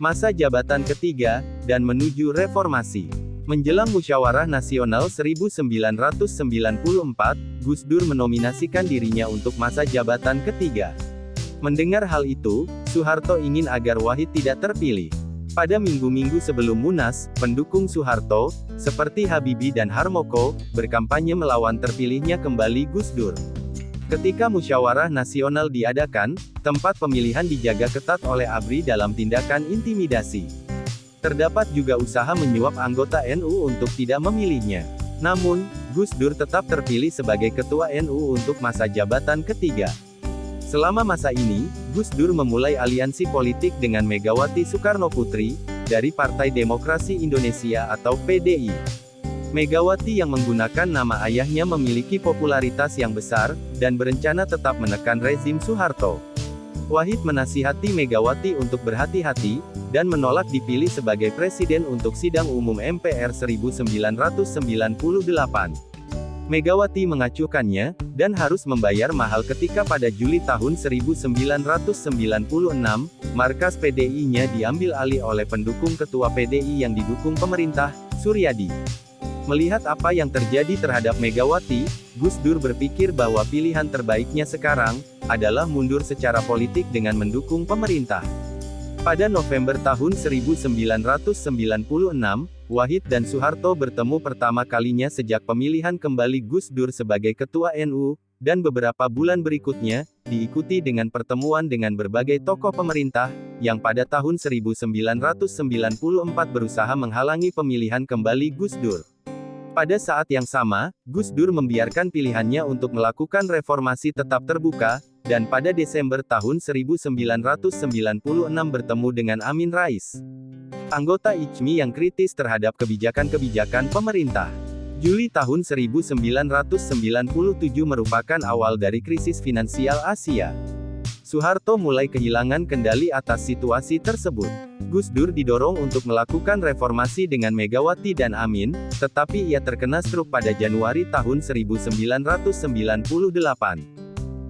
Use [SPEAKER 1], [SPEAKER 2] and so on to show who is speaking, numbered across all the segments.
[SPEAKER 1] Masa jabatan ketiga, dan menuju reformasi. Menjelang Musyawarah Nasional 1994, Gus Dur menominasikan dirinya untuk masa jabatan ketiga. Mendengar hal itu, Soeharto ingin agar Wahid tidak terpilih. Pada minggu-minggu sebelum Munas, pendukung Soeharto, seperti Habibie dan Harmoko, berkampanye melawan terpilihnya kembali Gus Dur. Ketika musyawarah nasional diadakan, tempat pemilihan dijaga ketat oleh ABRI dalam tindakan intimidasi. Terdapat juga usaha menyuap anggota NU untuk tidak memilihnya. Namun, Gus Dur tetap terpilih sebagai ketua NU untuk masa jabatan ketiga. Selama masa ini, Gus Dur memulai aliansi politik dengan Megawati Soekarnoputri, dari Partai Demokrasi Indonesia atau PDI. Megawati yang menggunakan nama ayahnya memiliki popularitas yang besar, dan berencana tetap menekan rezim Soeharto. Wahid menasihati Megawati untuk berhati-hati, dan menolak dipilih sebagai presiden untuk sidang umum MPR 1998. Megawati mengacuhkannya, dan harus membayar mahal ketika pada Juli tahun 1996, markas PDI-nya diambil alih oleh pendukung ketua PDI yang didukung pemerintah, Suryadi. Melihat apa yang terjadi terhadap Megawati, Gus Dur berpikir bahwa pilihan terbaiknya sekarang, adalah mundur secara politik dengan mendukung pemerintah. Pada November tahun 1996, Wahid dan Soeharto bertemu pertama kalinya sejak pemilihan kembali Gus Dur sebagai ketua NU, dan beberapa bulan berikutnya, diikuti dengan pertemuan dengan berbagai tokoh pemerintah, yang pada tahun 1994 berusaha menghalangi pemilihan kembali Gus Dur. Pada saat yang sama, Gus Dur membiarkan pilihannya untuk melakukan reformasi tetap terbuka, dan pada Desember tahun 1996 bertemu dengan Amin Rais, anggota ICMI yang kritis terhadap kebijakan-kebijakan pemerintah. Juli tahun 1997 merupakan awal dari krisis finansial Asia. Soeharto mulai kehilangan kendali atas situasi tersebut. Gus Dur didorong untuk melakukan reformasi dengan Megawati dan Amin, tetapi ia terkena stroke pada Januari tahun 1998.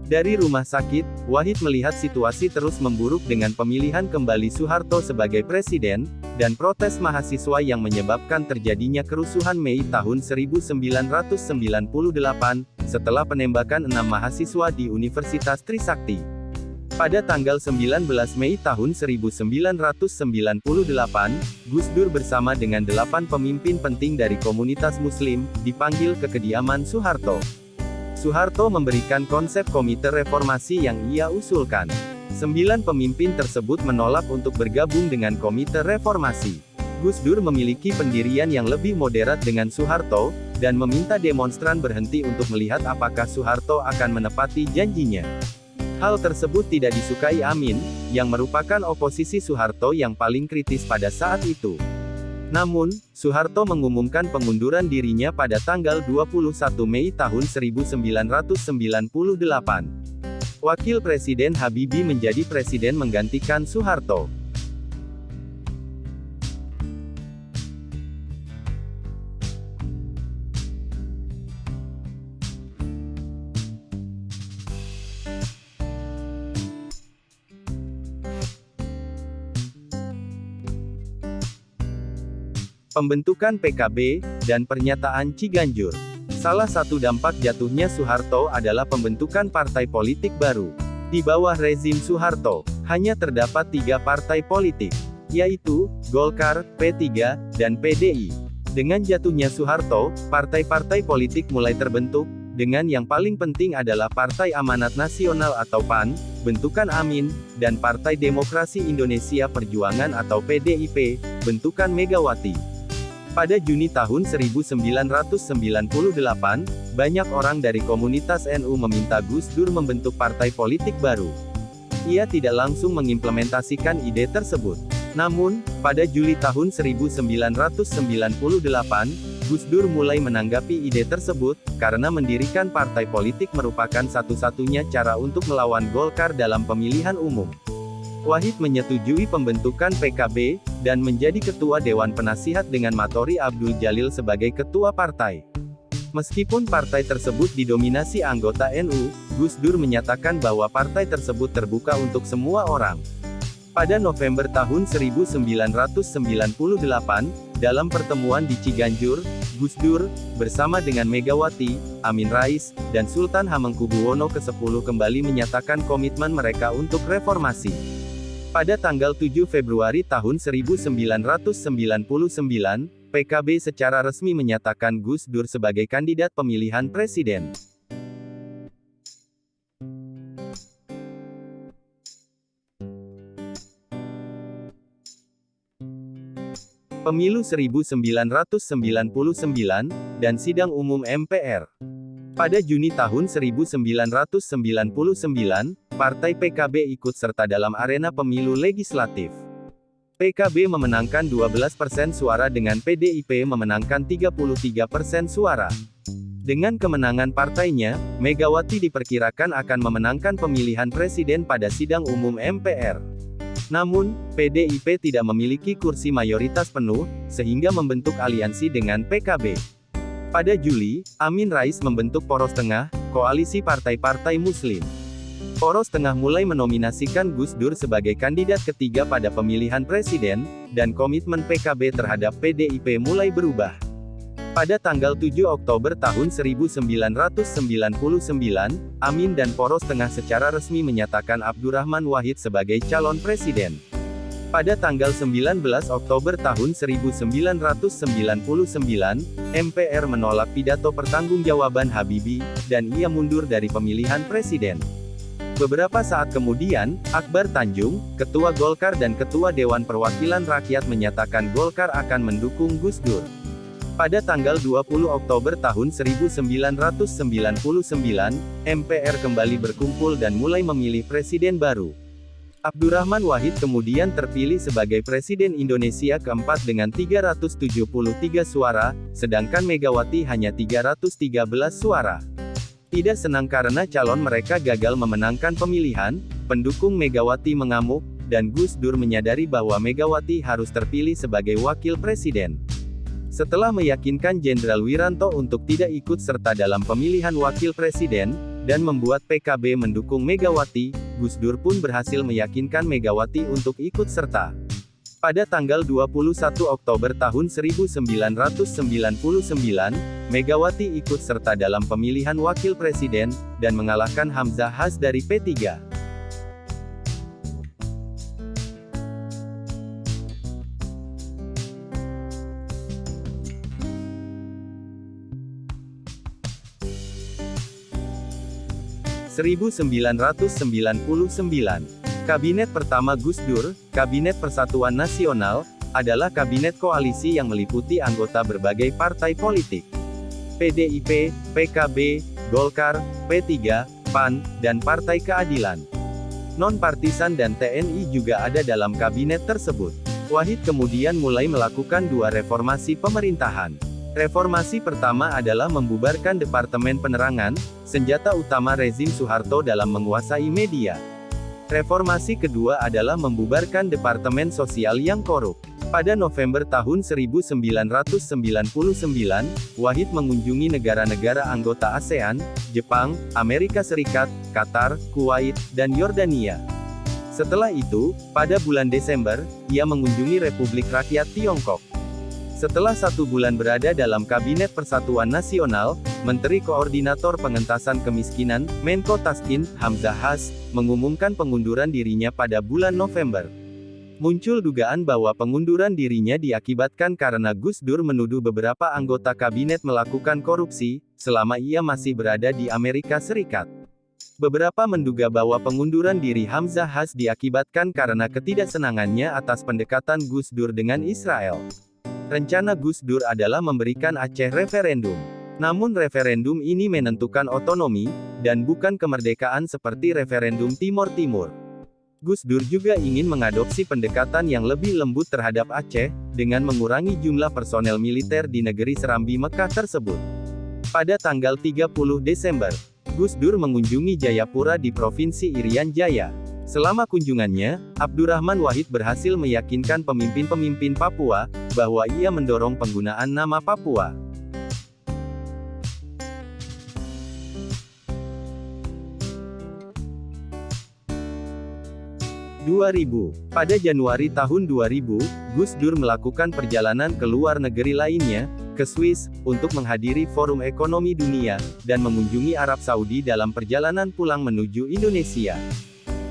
[SPEAKER 1] Dari rumah sakit, Wahid melihat situasi terus memburuk dengan pemilihan kembali Soeharto sebagai presiden, dan protes mahasiswa yang menyebabkan terjadinya kerusuhan Mei tahun 1998, setelah penembakan 6 mahasiswa di Universitas Trisakti. Pada tanggal 19 Mei tahun 1998, Gus Dur bersama dengan 8 pemimpin penting dari komunitas Muslim, dipanggil ke kediaman Soeharto. Soeharto memberikan konsep komite reformasi yang ia usulkan. 9 pemimpin tersebut menolak untuk bergabung dengan komite reformasi. Gus Dur memiliki pendirian yang lebih moderat dengan Soeharto, dan meminta demonstran berhenti untuk melihat apakah Soeharto akan menepati janjinya. Hal tersebut tidak disukai Amin, yang merupakan oposisi Soeharto yang paling kritis pada saat itu. Namun, Soeharto mengumumkan pengunduran dirinya pada tanggal 21 Mei tahun 1998. Wakil Presiden Habibie menjadi presiden menggantikan Soeharto. Pembentukan PKB, dan pernyataan Ciganjur. Salah satu dampak jatuhnya Soeharto adalah pembentukan partai politik baru. Di bawah rezim Soeharto, hanya terdapat 3 partai politik, yaitu Golkar, P3, dan PDI. Dengan jatuhnya Soeharto, partai-partai politik mulai terbentuk, dengan yang paling penting adalah Partai Amanat Nasional atau PAN, bentukan Amin, dan Partai Demokrasi Indonesia Perjuangan atau PDIP, bentukan Megawati. Pada Juni tahun 1998, banyak orang dari komunitas NU meminta Gus Dur membentuk partai politik baru. Ia tidak langsung mengimplementasikan ide tersebut. Namun, pada Juli tahun 1998, Gus Dur mulai menanggapi ide tersebut, karena mendirikan partai politik merupakan satu-satunya cara untuk melawan Golkar dalam pemilihan umum. Wahid menyetujui pembentukan PKB, dan menjadi ketua Dewan Penasihat dengan Matori Abdul Jalil sebagai ketua partai. Meskipun partai tersebut didominasi anggota NU, Gus Dur menyatakan bahwa partai tersebut terbuka untuk semua orang. Pada November tahun 1998, dalam pertemuan di Ciganjur, Gus Dur, bersama dengan Megawati, Amin Rais, dan Sultan Hamengkubuwono ke-10 kembali menyatakan komitmen mereka untuk reformasi. Pada tanggal 7 Februari tahun 1999, PKB secara resmi menyatakan Gus Dur sebagai kandidat pemilihan presiden. Pemilu 1999, dan Sidang Umum MPR. Pada Juni tahun 1999, Partai PKB ikut serta dalam arena pemilu legislatif. PKB memenangkan 12% suara dengan PDIP memenangkan 33% suara. Dengan kemenangan partainya, Megawati diperkirakan akan memenangkan pemilihan presiden pada sidang umum MPR. Namun, PDIP tidak memiliki kursi mayoritas penuh, sehingga membentuk aliansi dengan PKB. Pada Juli, Amin Rais membentuk Poros Tengah, koalisi partai-partai Muslim. Poros Tengah mulai menominasikan Gus Dur sebagai kandidat ketiga pada pemilihan presiden, dan komitmen PKB terhadap PDIP mulai berubah. Pada tanggal 7 Oktober tahun 1999, Amin dan Poros Tengah secara resmi menyatakan Abdurrahman Wahid sebagai calon presiden. Pada tanggal 19 Oktober tahun 1999, MPR menolak pidato pertanggungjawaban Habibie, dan ia mundur dari pemilihan presiden. Beberapa saat kemudian, Akbar Tanjung, Ketua Golkar dan Ketua Dewan Perwakilan Rakyat menyatakan Golkar akan mendukung Gus Dur. Pada tanggal 20 Oktober tahun 1999, MPR kembali berkumpul dan mulai memilih presiden baru. Abdurrahman Wahid kemudian terpilih sebagai Presiden Indonesia keempat dengan 373 suara, sedangkan Megawati hanya 313 suara. Tidak senang karena calon mereka gagal memenangkan pemilihan, pendukung Megawati mengamuk, dan Gus Dur menyadari bahwa Megawati harus terpilih sebagai wakil presiden. Setelah meyakinkan Jenderal Wiranto untuk tidak ikut serta dalam pemilihan wakil presiden, dan membuat PKB mendukung Megawati, Gus Dur pun berhasil meyakinkan Megawati untuk ikut serta. Pada tanggal 21 Oktober tahun 1999, Megawati ikut serta dalam pemilihan wakil presiden, dan mengalahkan Hamzah Has dari P3. Kabinet pertama Gus Dur, Kabinet Persatuan Nasional, adalah kabinet koalisi yang meliputi anggota berbagai partai politik. PDIP, PKB, Golkar, P3, PAN, dan Partai Keadilan. Non-partisan dan TNI juga ada dalam kabinet tersebut. Wahid kemudian mulai melakukan dua reformasi pemerintahan. Reformasi pertama adalah membubarkan Departemen Penerangan, senjata utama rezim Soeharto dalam menguasai media. Reformasi kedua adalah membubarkan Departemen Sosial yang korup. Pada November tahun 1999, Wahid mengunjungi negara-negara anggota ASEAN, Jepang, Amerika Serikat, Qatar, Kuwait, dan Yordania. Setelah itu, pada bulan Desember, ia mengunjungi Republik Rakyat Tiongkok. Setelah 1 bulan berada dalam Kabinet Persatuan Nasional, Menteri Koordinator Pengentasan Kemiskinan, Menko Taskin, Hamzah Has, mengumumkan pengunduran dirinya pada bulan November. Muncul dugaan bahwa pengunduran dirinya diakibatkan karena Gus Dur menuduh beberapa anggota kabinet melakukan korupsi, selama ia masih berada di Amerika Serikat. Beberapa menduga bahwa pengunduran diri Hamzah Has diakibatkan karena ketidaksenangannya atas pendekatan Gus Dur dengan Israel. Rencana Gus Dur adalah memberikan Aceh referendum. Namun referendum ini menentukan otonomi, dan bukan kemerdekaan seperti referendum Timor Timur. Gus Dur juga ingin mengadopsi pendekatan yang lebih lembut terhadap Aceh, dengan mengurangi jumlah personel militer di negeri Serambi Mekah tersebut. Pada tanggal 30 Desember, Gus Dur mengunjungi Jayapura di Provinsi Irian Jaya. Selama kunjungannya, Abdurrahman Wahid berhasil meyakinkan pemimpin-pemimpin Papua, bahwa ia mendorong penggunaan nama Papua. 2000. Pada Januari tahun 2000, Gus Dur melakukan perjalanan ke luar negeri lainnya, ke Swiss, untuk menghadiri Forum Ekonomi Dunia, dan mengunjungi Arab Saudi dalam perjalanan pulang menuju Indonesia.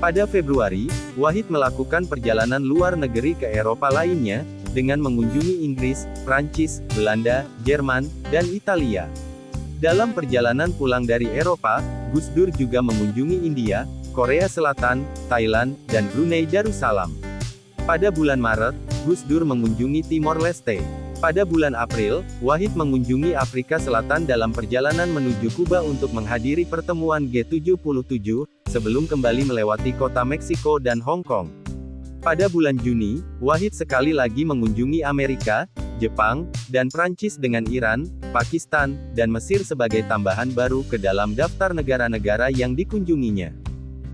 [SPEAKER 1] Pada Februari, Wahid melakukan perjalanan luar negeri ke Eropa lainnya, dengan mengunjungi Inggris, Prancis, Belanda, Jerman, dan Italia. Dalam perjalanan pulang dari Eropa, Gus Dur juga mengunjungi India, Korea Selatan, Thailand, dan Brunei Darussalam. Pada bulan Maret, Gus Dur mengunjungi Timor Leste. Pada bulan April, Wahid mengunjungi Afrika Selatan dalam perjalanan menuju Kuba untuk menghadiri pertemuan G77, sebelum kembali melewati kota Meksiko dan Hong Kong. Pada bulan Juni, Wahid sekali lagi mengunjungi Amerika, Jepang, dan Prancis dengan Iran, Pakistan, dan Mesir sebagai tambahan baru ke dalam daftar negara-negara yang dikunjunginya.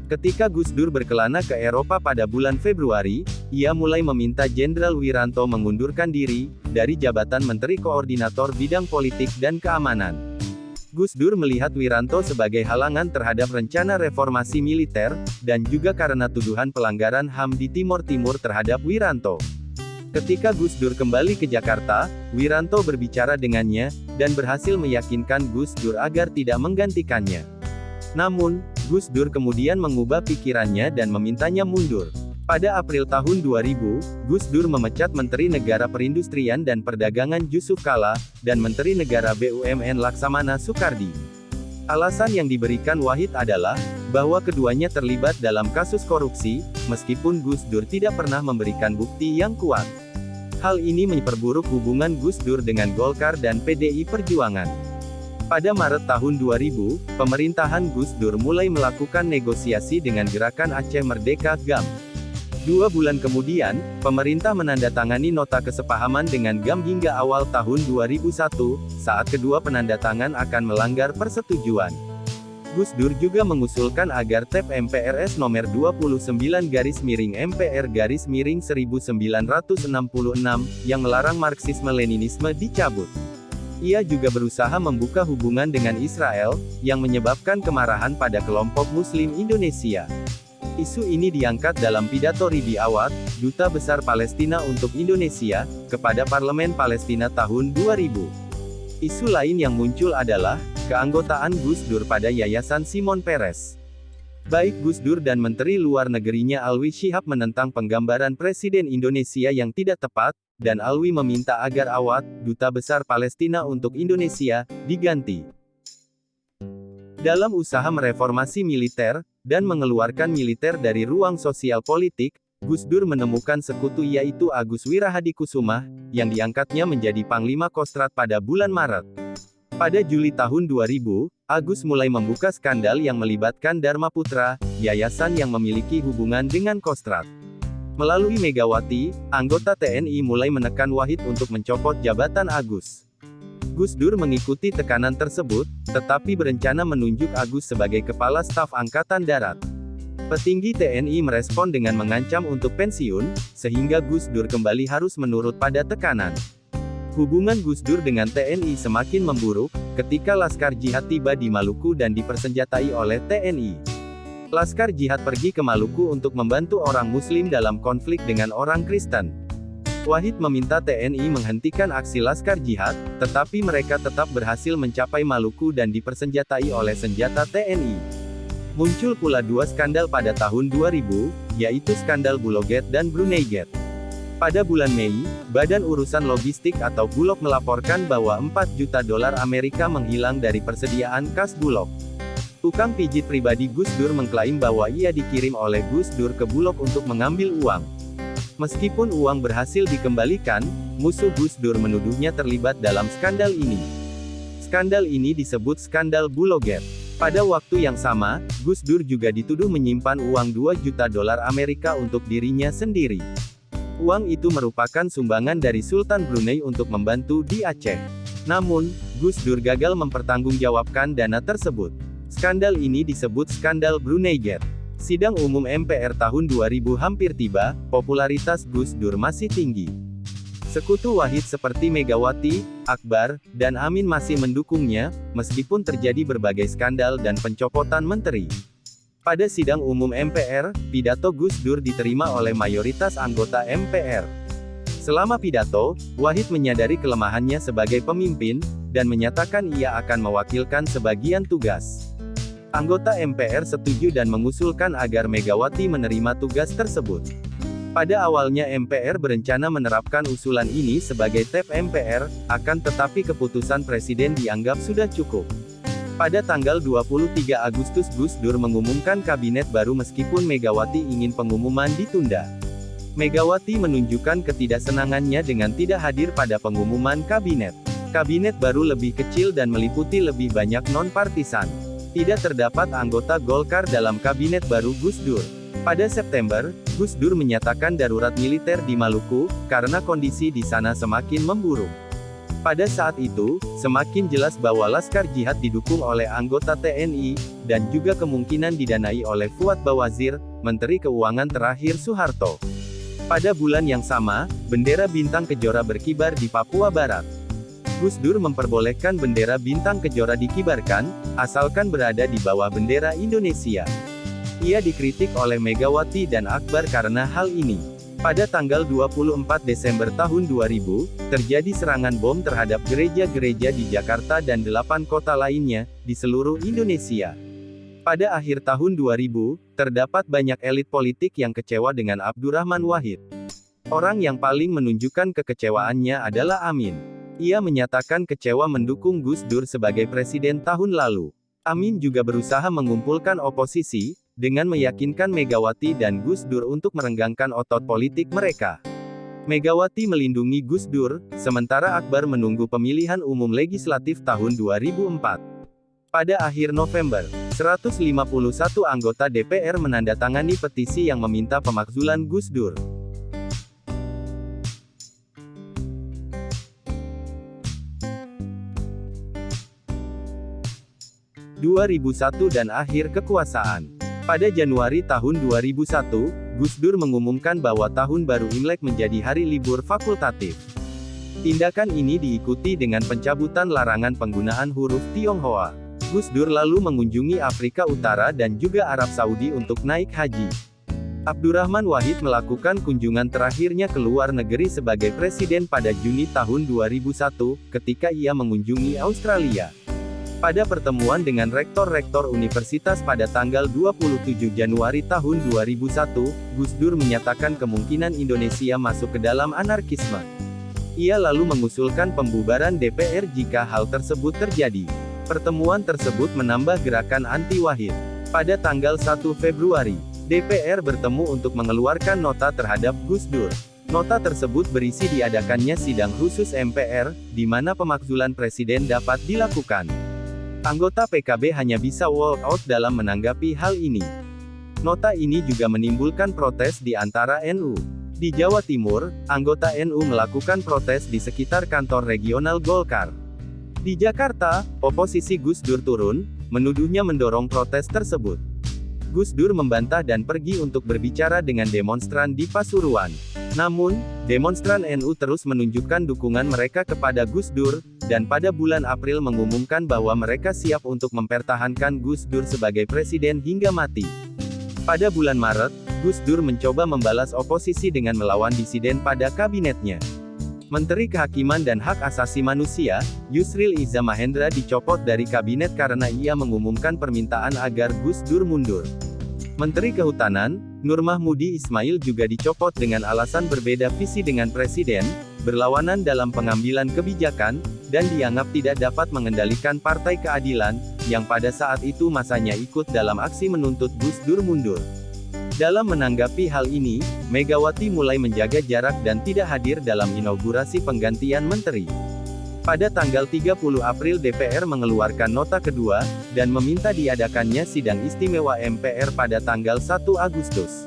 [SPEAKER 1] Ketika Gus Dur berkelana ke Eropa pada bulan Februari, ia mulai meminta Jenderal Wiranto mengundurkan diri dari jabatan Menteri Koordinator Bidang Politik dan Keamanan. Gus Dur melihat Wiranto sebagai halangan terhadap rencana reformasi militer, dan juga karena tuduhan pelanggaran HAM di Timor Timur terhadap Wiranto. Ketika Gus Dur kembali ke Jakarta, Wiranto berbicara dengannya, dan berhasil meyakinkan Gus Dur agar tidak menggantikannya. Namun, Gus Dur kemudian mengubah pikirannya dan memintanya mundur. Pada April tahun 2000, Gus Dur memecat Menteri Negara Perindustrian dan Perdagangan Jusuf Kalla, dan Menteri Negara BUMN Laksamana Soekardi. Alasan yang diberikan Wahid adalah, bahwa keduanya terlibat dalam kasus korupsi, meskipun Gus Dur tidak pernah memberikan bukti yang kuat. Hal ini memperburuk hubungan Gus Dur dengan Golkar dan PDI Perjuangan. Pada Maret tahun 2000, pemerintahan Gus Dur mulai melakukan negosiasi dengan Gerakan Aceh Merdeka (GAM). 2 bulan kemudian, pemerintah menandatangani nota kesepahaman dengan GAM hingga awal tahun 2001, saat kedua penandatangan akan melanggar persetujuan. Gus Dur juga mengusulkan agar TEP MPRS nomor 29-MPR-1966 yang melarang Marxisme-Leninisme dicabut. Ia juga berusaha membuka hubungan dengan Israel, yang menyebabkan kemarahan pada kelompok Muslim Indonesia. Isu ini diangkat dalam pidato Ribi Awad, Duta Besar Palestina untuk Indonesia, kepada Parlemen Palestina tahun 2000. Isu lain yang muncul adalah, keanggotaan Gus Dur pada Yayasan Simon Peres. Baik Gus Dur dan Menteri Luar Negerinya Alwi Shihab menentang penggambaran Presiden Indonesia yang tidak tepat, dan Alwi meminta agar Awad, Duta Besar Palestina untuk Indonesia, diganti. Dalam usaha mereformasi militer, dan mengeluarkan militer dari ruang sosial politik, Gus Dur menemukan sekutu yaitu Agus Wirahadikusumah, yang diangkatnya menjadi Panglima Kostrad pada bulan Maret. Pada Juli tahun 2000, Agus mulai membuka skandal yang melibatkan Dharma Putra, yayasan yang memiliki hubungan dengan Kostrad. Melalui Megawati, anggota TNI mulai menekan Wahid untuk mencopot jabatan Agus. Gus Dur mengikuti tekanan tersebut, tetapi berencana menunjuk Agus sebagai Kepala Staf Angkatan Darat. Petinggi TNI merespon dengan mengancam untuk pensiun, sehingga Gus Dur kembali harus menurut pada tekanan. Hubungan Gus Dur dengan TNI semakin memburuk, ketika Laskar Jihad tiba di Maluku dan dipersenjatai oleh TNI. Laskar Jihad pergi ke Maluku untuk membantu orang Muslim dalam konflik dengan orang Kristen. Wahid meminta TNI menghentikan aksi Laskar Jihad, tetapi mereka tetap berhasil mencapai Maluku dan dipersenjatai oleh senjata TNI. Muncul pula 2 skandal pada tahun 2000, yaitu skandal Bulogate dan Brunei Gate. Pada bulan Mei, Badan Urusan Logistik atau Bulog melaporkan bahwa $4 juta Amerika menghilang dari persediaan kas Bulog. Tukang pijit pribadi Gus Dur mengklaim bahwa ia dikirim oleh Gus Dur ke Bulog untuk mengambil uang. Meskipun uang berhasil dikembalikan, musuh Gus Dur menuduhnya terlibat dalam skandal ini. Skandal ini disebut skandal Bulogate. Pada waktu yang sama, Gus Dur juga dituduh menyimpan uang $2 juta Amerika untuk dirinya sendiri. Uang itu merupakan sumbangan dari Sultan Brunei untuk membantu di Aceh. Namun, Gus Dur gagal mempertanggungjawabkan dana tersebut. Skandal ini disebut skandal Brunei Gate. Sidang umum MPR tahun 2000 hampir tiba, popularitas Gus Dur masih tinggi. Sekutu Wahid seperti Megawati, Akbar, dan Amin masih mendukungnya, meskipun terjadi berbagai skandal dan pencopotan menteri. Pada sidang umum MPR, pidato Gus Dur diterima oleh mayoritas anggota MPR. Selama pidato, Wahid menyadari kelemahannya sebagai pemimpin, dan menyatakan ia akan mewakilkan sebagian tugas. Anggota MPR setuju dan mengusulkan agar Megawati menerima tugas tersebut. Pada awalnya MPR berencana menerapkan usulan ini sebagai TAP MPR, akan tetapi keputusan Presiden dianggap sudah cukup. Pada tanggal 23 Agustus Gus Dur mengumumkan kabinet baru meskipun Megawati ingin pengumuman ditunda. Megawati menunjukkan ketidaksenangannya dengan tidak hadir pada pengumuman kabinet. Kabinet baru lebih kecil dan meliputi lebih banyak non-partisan. Tidak terdapat anggota Golkar dalam kabinet baru Gus Dur. Pada September, Gus Dur menyatakan darurat militer di Maluku, karena kondisi di sana semakin memburuk. Pada saat itu, semakin jelas bahwa Laskar Jihad didukung oleh anggota TNI, dan juga kemungkinan didanai oleh Fuad Bawazir, Menteri Keuangan terakhir Soeharto. Pada bulan yang sama, bendera bintang kejora berkibar di Papua Barat. Gus Dur memperbolehkan bendera bintang kejora dikibarkan, asalkan berada di bawah bendera Indonesia. Ia dikritik oleh Megawati dan Akbar karena hal ini. Pada tanggal 24 Desember tahun 2000, terjadi serangan bom terhadap gereja-gereja di Jakarta dan 8 kota lainnya, di seluruh Indonesia. Pada akhir tahun 2000, terdapat banyak elit politik yang kecewa dengan Abdurrahman Wahid. Orang yang paling menunjukkan kekecewaannya adalah Amin. Ia menyatakan kecewa mendukung Gus Dur sebagai presiden tahun lalu. Amin juga berusaha mengumpulkan oposisi, dengan meyakinkan Megawati dan Gus Dur untuk merenggangkan otot politik mereka. Megawati melindungi Gus Dur, sementara Akbar menunggu pemilihan umum legislatif tahun 2004. Pada akhir November, 151 anggota DPR menandatangani petisi yang meminta pemakzulan Gus Dur. 2001 dan akhir kekuasaan. Pada Januari tahun 2001, Gus Dur mengumumkan bahwa tahun baru Imlek menjadi hari libur fakultatif. Tindakan ini diikuti dengan pencabutan larangan penggunaan huruf Tionghoa. Gus Dur lalu mengunjungi Afrika Utara dan juga Arab Saudi untuk naik haji. Abdurrahman Wahid melakukan kunjungan terakhirnya ke luar negeri sebagai presiden pada Juni tahun 2001, ketika ia mengunjungi Australia. Pada pertemuan dengan rektor-rektor universitas pada tanggal 27 Januari tahun 2001, Gus Dur menyatakan kemungkinan Indonesia masuk ke dalam anarkisme. Ia lalu mengusulkan pembubaran DPR jika hal tersebut terjadi. Pertemuan tersebut menambah gerakan anti-Wahid. Pada tanggal 1 Februari, DPR bertemu untuk mengeluarkan nota terhadap Gus Dur. Nota tersebut berisi diadakannya sidang khusus MPR, di mana pemakzulan presiden dapat dilakukan. Anggota PKB hanya bisa walk out dalam menanggapi hal ini. Nota ini juga menimbulkan protes di antara NU. Di Jawa Timur, anggota NU melakukan protes di sekitar kantor regional Golkar. Di Jakarta, oposisi Gus Dur turun, menuduhnya mendorong protes tersebut. Gus Dur membantah dan pergi untuk berbicara dengan demonstran di Pasuruan. Namun, demonstran NU terus menunjukkan dukungan mereka kepada Gus Dur, dan pada bulan April mengumumkan bahwa mereka siap untuk mempertahankan Gus Dur sebagai presiden hingga mati. Pada bulan Maret, Gus Dur mencoba membalas oposisi dengan melawan disiden pada kabinetnya. Menteri Kehakiman dan Hak Asasi Manusia, Yusril Iza Mahendra dicopot dari kabinet karena ia mengumumkan permintaan agar Gus Dur mundur. Menteri Kehutanan, Nur Mahmudi Ismail juga dicopot dengan alasan berbeda visi dengan presiden, berlawanan dalam pengambilan kebijakan, dan dianggap tidak dapat mengendalikan Partai Keadilan, yang pada saat itu masanya ikut dalam aksi menuntut Gus Dur mundur. Dalam menanggapi hal ini, Megawati mulai menjaga jarak dan tidak hadir dalam inaugurasi penggantian menteri. Pada tanggal 30 April DPR mengeluarkan nota kedua, dan meminta diadakannya sidang istimewa MPR pada tanggal 1 Agustus.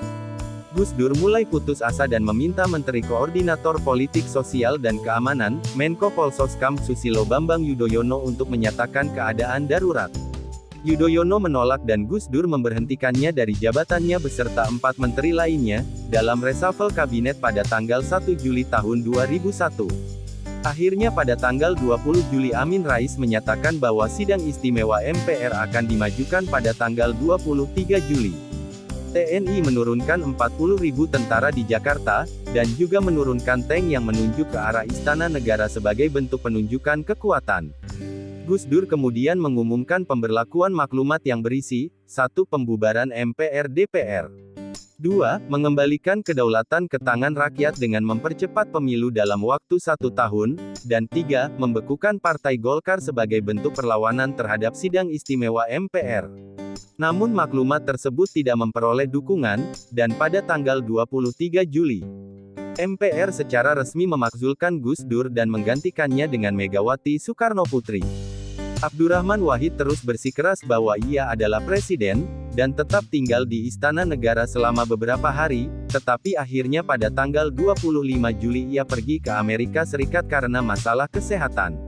[SPEAKER 1] Gus Dur mulai putus asa dan meminta Menteri Koordinator Politik Sosial dan Keamanan, Menko Polsoskam Susilo Bambang Yudhoyono untuk menyatakan keadaan darurat. Yudhoyono menolak dan Gus Dur memberhentikannya dari jabatannya beserta 4 menteri lainnya, dalam reshuffle kabinet pada tanggal 1 Juli tahun 2001. Akhirnya pada tanggal 20 Juli Amin Rais menyatakan bahwa sidang istimewa MPR akan dimajukan pada tanggal 23 Juli. TNI menurunkan 40.000 tentara di Jakarta, dan juga menurunkan tank yang menunjuk ke arah Istana Negara sebagai bentuk penunjukan kekuatan. Gus Dur kemudian mengumumkan pemberlakuan maklumat yang berisi, 1. Pembubaran MPR-DPR. 2. Mengembalikan kedaulatan ke tangan rakyat dengan mempercepat pemilu dalam waktu 1 tahun, dan 3. Membekukan Partai Golkar sebagai bentuk perlawanan terhadap sidang istimewa MPR. Namun maklumat tersebut tidak memperoleh dukungan, dan pada tanggal 23 Juli, MPR secara resmi memakzulkan Gus Dur dan menggantikannya dengan Megawati Soekarnoputri. Abdurrahman Wahid terus bersikeras bahwa ia adalah presiden, dan tetap tinggal di Istana Negara selama beberapa hari, tetapi akhirnya pada tanggal 25 Juli ia pergi ke Amerika Serikat karena masalah kesehatan.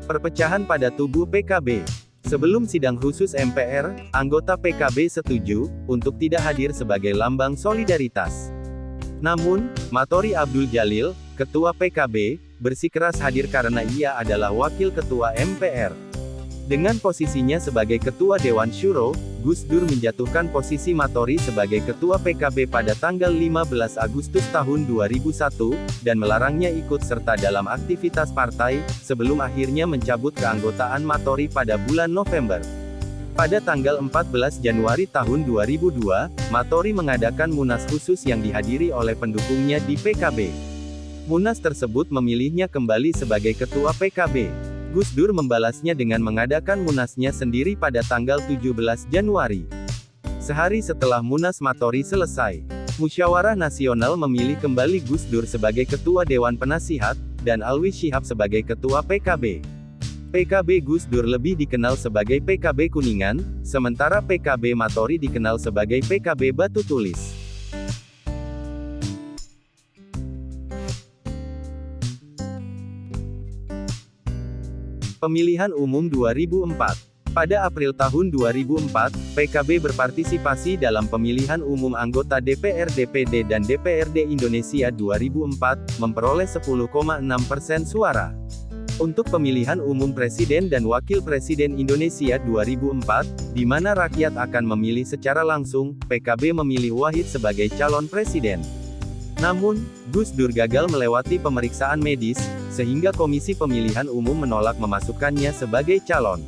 [SPEAKER 1] Perpecahan pada tubuh PKB. Sebelum sidang khusus MPR, anggota PKB setuju untuk tidak hadir sebagai lambang solidaritas. Namun, Matori Abdul Jalil, ketua PKB, bersikeras hadir karena ia adalah wakil ketua MPR. Dengan posisinya sebagai ketua Dewan Syuro, Gus Dur menjatuhkan posisi Matori sebagai ketua PKB pada tanggal 15 Agustus tahun 2001, dan melarangnya ikut serta dalam aktivitas partai, sebelum akhirnya mencabut keanggotaan Matori pada bulan November. Pada tanggal 14 Januari tahun 2002, Matori mengadakan Munas khusus yang dihadiri oleh pendukungnya di PKB. Munas tersebut memilihnya kembali sebagai ketua PKB. Gus Dur membalasnya dengan mengadakan Munasnya sendiri pada tanggal 17 Januari. Sehari setelah Munas Matori selesai, Musyawarah Nasional memilih kembali Gus Dur sebagai Ketua Dewan Penasihat, dan Alwi Shihab sebagai Ketua PKB. PKB Gus Dur lebih dikenal sebagai PKB Kuningan, sementara PKB Matori dikenal sebagai PKB Batu Tulis. Pemilihan Umum 2004. Pada April tahun 2004, PKB berpartisipasi dalam pemilihan umum anggota DPR DPD dan DPRD Indonesia 2004, memperoleh 10,6% suara. Untuk pemilihan umum Presiden dan Wakil Presiden Indonesia 2004, di mana rakyat akan memilih secara langsung, PKB memilih Wahid sebagai calon presiden. Namun, Gus Dur gagal melewati pemeriksaan medis, sehingga Komisi Pemilihan Umum menolak memasukkannya sebagai calon.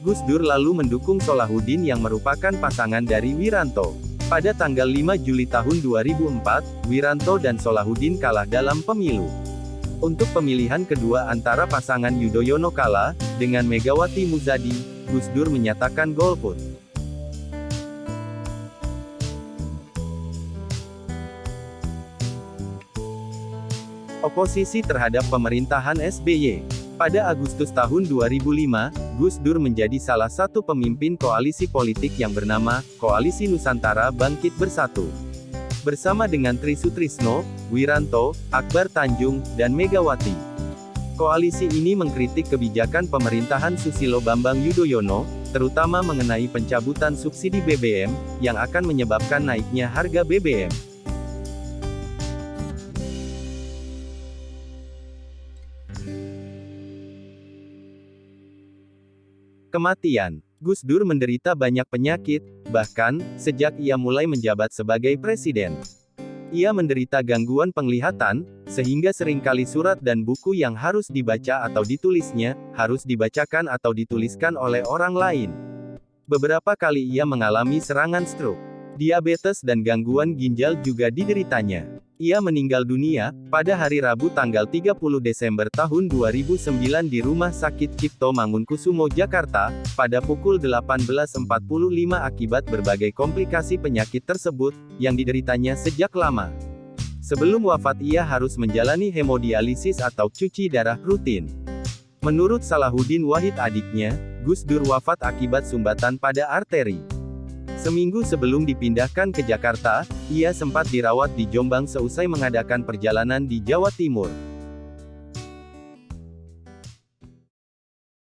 [SPEAKER 1] Gus Dur lalu mendukung Solahuddin yang merupakan pasangan dari Wiranto. Pada tanggal 5 Juli tahun 2004, Wiranto dan Solahuddin kalah dalam pemilu. Untuk pemilihan kedua antara pasangan Yudhoyono kalah, dengan Megawati Muzadi, Gus Dur menyatakan golput. Oposisi terhadap pemerintahan SBY. Pada Agustus tahun 2005, Gus Dur menjadi salah satu pemimpin koalisi politik yang bernama Koalisi Nusantara Bangkit Bersatu. Bersama dengan Tri Sutrisno, Wiranto, Akbar Tanjung, dan Megawati. Koalisi ini mengkritik kebijakan pemerintahan Susilo Bambang Yudhoyono, terutama mengenai pencabutan subsidi BBM, yang akan menyebabkan naiknya harga BBM. Kematian. Gus Dur menderita banyak penyakit, bahkan, sejak ia mulai menjabat sebagai presiden. Ia menderita gangguan penglihatan, sehingga seringkali surat dan buku yang harus dibaca atau ditulisnya, harus dibacakan atau dituliskan oleh orang lain. Beberapa kali ia mengalami serangan stroke. Diabetes dan gangguan ginjal juga dideritanya. Ia meninggal dunia, pada hari Rabu tanggal 30 Desember tahun 2009 di Rumah Sakit Cipto Mangunkusumo Jakarta, pada pukul 18.45 akibat berbagai komplikasi penyakit tersebut, yang dideritanya sejak lama. Sebelum wafat ia harus menjalani hemodialisis atau cuci darah rutin. Menurut Salahuddin Wahid adiknya, Gus Dur wafat akibat sumbatan pada arteri. Seminggu sebelum dipindahkan ke Jakarta, ia sempat dirawat di Jombang seusai mengadakan perjalanan di Jawa Timur.